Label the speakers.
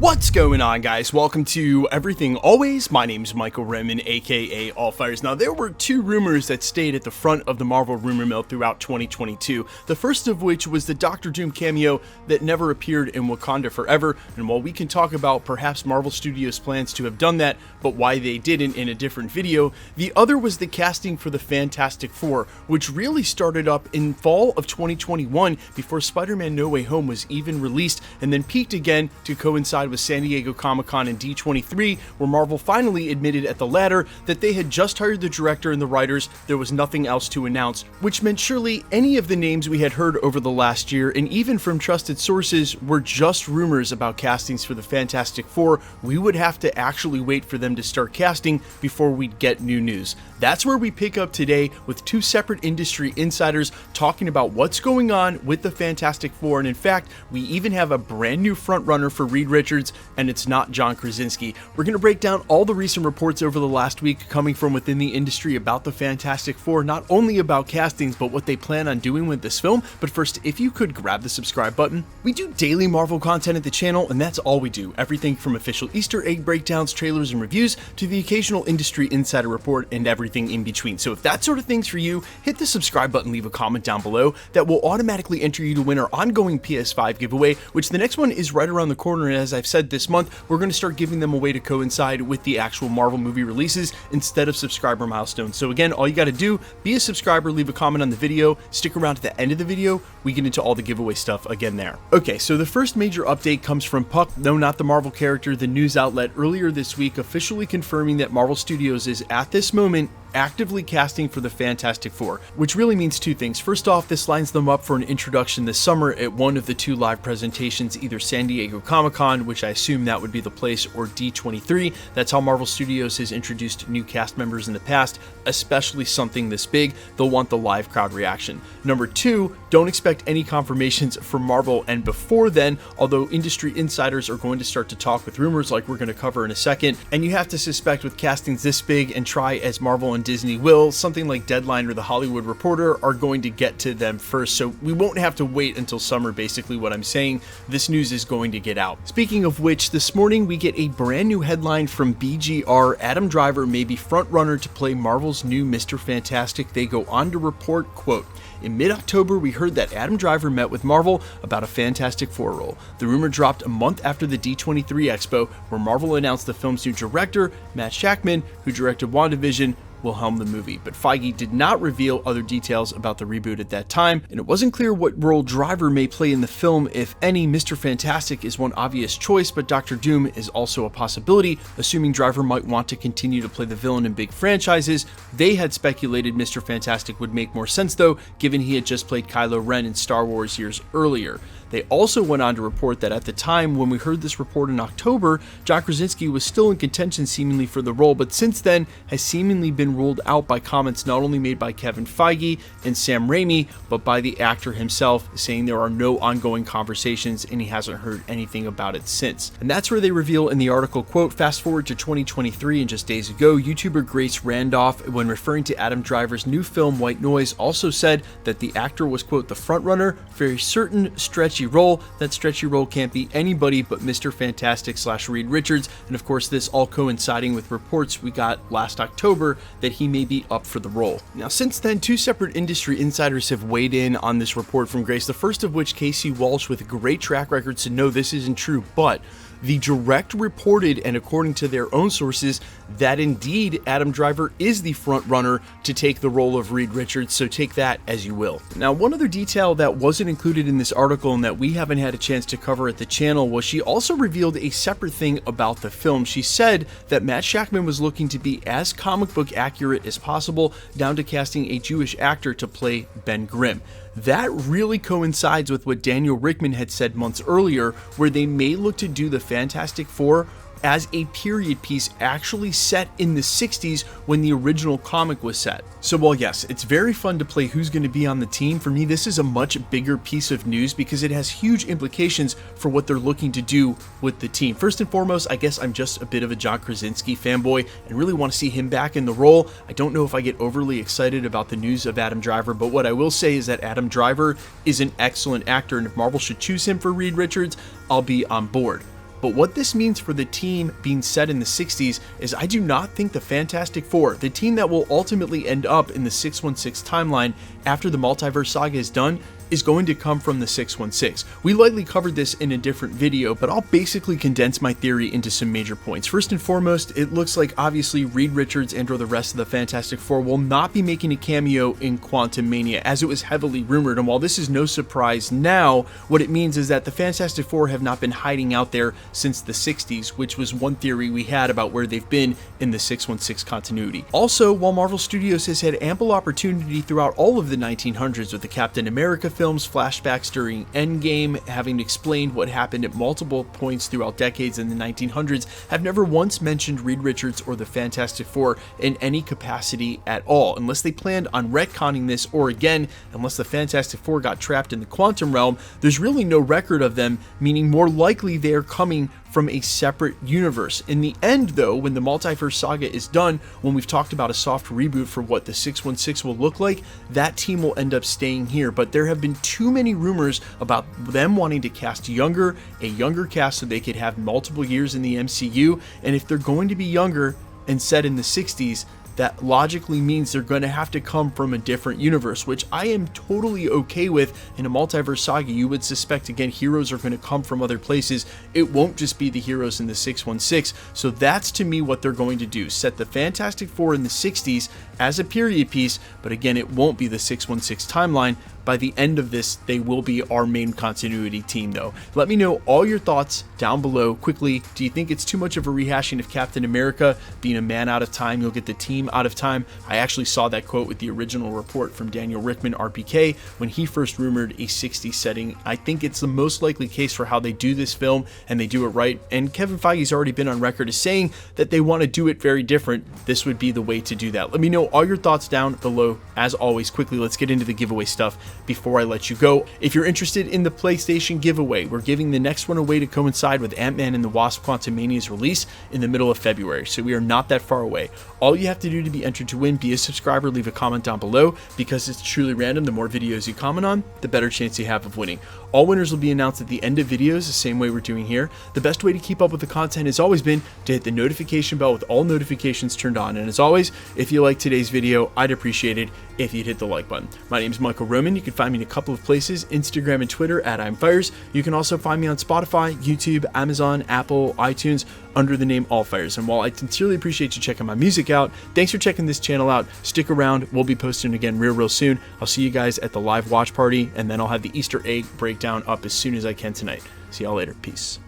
Speaker 1: What's going on, guys? Welcome to Everything Always. My name's Michael Redman, aka Allfires. Now, there were two rumors that stayed at the front of the Marvel rumor mill throughout 2022. The first of which was the Doctor Doom cameo that never appeared in Wakanda Forever. And while we can talk about perhaps Marvel Studios' plans to have done that, but why they didn't in a different video, the other was the casting for the Fantastic Four, which really started up in fall of 2021 before Spider-Man No Way Home was even released, and then peaked again to coincide with San Diego Comic-Con and D23, where Marvel finally admitted at the latter that they had just hired the director and the writers. There was nothing else to announce, which meant surely any of the names we had heard over the last year, and even from trusted sources, were just rumors about castings for the Fantastic Four. We would have to actually wait for them to start casting before we'd get new news. That's where we pick up today with two separate industry insiders talking about what's going on with the Fantastic Four, and in fact, we even have a brand new frontrunner for Reed Richards, and it's not John Krasinski. We're going to break down all the recent reports over the last week coming from within the industry about the Fantastic Four, not only about castings, but what they plan on doing with this film. But first, if you could grab the subscribe button. We do daily Marvel content at the channel, and that's all we do. Everything from official Easter egg breakdowns, trailers, and reviews, to the occasional industry insider report, and everything in between. So if that sort of thing's for you, hit the subscribe button, leave a comment down below. That will automatically enter you to win our ongoing PS5 giveaway, which the next one is right around the corner, and as I've said, this month we're going to start giving them away to coincide with the actual Marvel movie releases instead of subscriber milestones. So again, all you got to do, be a subscriber, leave a comment on the video, stick around to the end of the video, we get into all the giveaway stuff again there. Okay, so the first major update comes from Puck, no, not the Marvel character, the news outlet earlier this week, officially confirming that Marvel Studios is at this moment actively casting for the Fantastic Four, which really means two things. First off, this lines them up for an introduction this summer at one of the two live presentations, either San Diego Comic-Con, which I assume that would be the place, or D23. That's how Marvel Studios has introduced new cast members in the past, especially something this big. They'll want the live crowd reaction. Number two, don't expect any confirmations from Marvel, and before then, although industry insiders are going to start to talk with rumors like we're going to cover in a second, and you have to suspect with castings this big and try as Marvel and Disney will, something like Deadline or The Hollywood Reporter are going to get to them first, so we won't have to wait until summer. Basically what I'm saying, this news is going to get out. Speaking of which, this morning we get a brand new headline from BGR. Adam Driver may be frontrunner to play Marvel's new Mr. Fantastic. They go on to report, quote, "In mid-October, we heard that Adam Driver met with Marvel about a Fantastic Four role. The rumor dropped a month after the D23 Expo, where Marvel announced the film's new director, Matt Shakman, who directed WandaVision, will helm the movie, but Feige did not reveal other details about the reboot at that time, and it wasn't clear what role Driver may play in the film, if any. Mr. Fantastic is one obvious choice, but Doctor Doom is also a possibility, assuming Driver might want to continue to play the villain in big franchises. They had speculated Mr. Fantastic would make more sense though, given he had just played Kylo Ren in Star Wars years earlier. They also went on to report that at the time when we heard this report in October, John Krasinski was still in contention seemingly for the role, but since then has seemingly been ruled out by comments not only made by Kevin Feige and Sam Raimi, but by the actor himself, saying there are no ongoing conversations and he hasn't heard anything about it since. And that's where they reveal in the article, quote, "Fast forward to 2023 and just days ago, YouTuber Grace Randolph, when referring to Adam Driver's new film White Noise, also said that the actor was, quote, the frontrunner for a certain stretchy role. That stretchy role can't be anybody but Mr. Fantastic / Reed Richards." And of course, this all coinciding with reports we got last October that he may be up for the role. Now, since then, two separate industry insiders have weighed in on this report from Grace, the first of which, Casey Walsh, with a great track record, said no, this isn't true, but the Direct reported, and according to their own sources, that indeed Adam Driver is the front runner to take the role of Reed Richards, so take that as you will. Now, one other detail that wasn't included in this article and that we haven't had a chance to cover at the channel was she also revealed a separate thing about the film. She said that Matt Shakman was looking to be as comic book accurate as possible, down to casting a Jewish actor to play Ben Grimm. That really coincides with what Daniel Rickman had said months earlier, where they may look to do the Fantastic Four as a period piece actually set in the 60s when the original comic was set. So while yes, it's very fun to play who's going to be on the team, for me this is a much bigger piece of news because it has huge implications for what they're looking to do with the team. First and foremost, I guess I'm just a bit of a John Krasinski fanboy and really want to see him back in the role. I don't know if I get overly excited about the news of Adam Driver, but what I will say is that Adam Driver is an excellent actor, and if Marvel should choose him for Reed Richards, I'll be on board. But what this means for the team being set in the 60s is I do not think the Fantastic Four, the team that will ultimately end up in the 616 timeline after the Multiverse saga is done, is going to come from the 616. We likely covered this in a different video, but I'll basically condense my theory into some major points. First and foremost, it looks like obviously Reed Richards and or the rest of the Fantastic Four will not be making a cameo in Quantumania, as it was heavily rumored. And while this is no surprise now, what it means is that the Fantastic Four have not been hiding out there since the 60s, which was one theory we had about where they've been in the 616 continuity. Also, while Marvel Studios has had ample opportunity throughout all of the 1900s with the Captain America films, flashbacks during Endgame, having explained what happened at multiple points throughout decades in the 1900s, have never once mentioned Reed Richards or the Fantastic Four in any capacity at all, unless they planned on retconning this, or again, unless the Fantastic Four got trapped in the quantum realm. There's really no record of them, meaning more likely they are coming from a separate universe. In the end though, when the Multiverse saga is done, when we've talked about a soft reboot for what the 616 will look like, that team will end up staying here. But there have been too many rumors about them wanting to cast a younger cast so they could have multiple years in the MCU, and if they're going to be younger and set in the 60s, that logically means they're going to have to come from a different universe, which I am totally okay with. In a Multiverse saga, you would suspect, again, heroes are going to come from other places. It won't just be the heroes in the 616. So that's to me what they're going to do. Set the Fantastic Four in the 60s as a period piece, but again, it won't be the 616 timeline. By the end of this, they will be our main continuity team though. Let me know all your thoughts down below quickly. Do you think it's too much of a rehashing of Captain America being a man out of time? You'll get the team out of time. I actually saw that quote with the original report from Daniel Rickman, RPK, when he first rumored a 60s setting. I think it's the most likely case for how they do this film, and they do it right. And Kevin Feige's already been on record as saying that they want to do it very different. This would be the way to do that. Let me know all your thoughts down below. As always, quickly, let's get into the giveaway stuff before I let you go. If you're interested in the PlayStation giveaway, we're giving the next one away to coincide with Ant-Man and the Wasp Quantumania's release in the middle of February, so we are not that far away. All you have to do to be entered to win, be a subscriber, leave a comment down below. Because it's truly random, the more videos you comment on, the better chance you have of winning. All winners will be announced at the end of videos, the same way we're doing here. The best way to keep up with the content has always been to hit the notification bell with all notifications turned on. And as always, if you like today's video, I'd appreciate it if you'd hit the like button. My name is Michael Roman. You can find me in a couple of places, Instagram and Twitter at I'mFires. You can also find me on Spotify, YouTube, Amazon, Apple, iTunes under the name AllFires. And while I sincerely appreciate you checking my music out, thanks for checking this channel out. Stick around. We'll be posting again real soon. I'll see you guys at the live watch party, and then I'll have the Easter egg breakdown up as soon as I can tonight. See y'all later. Peace.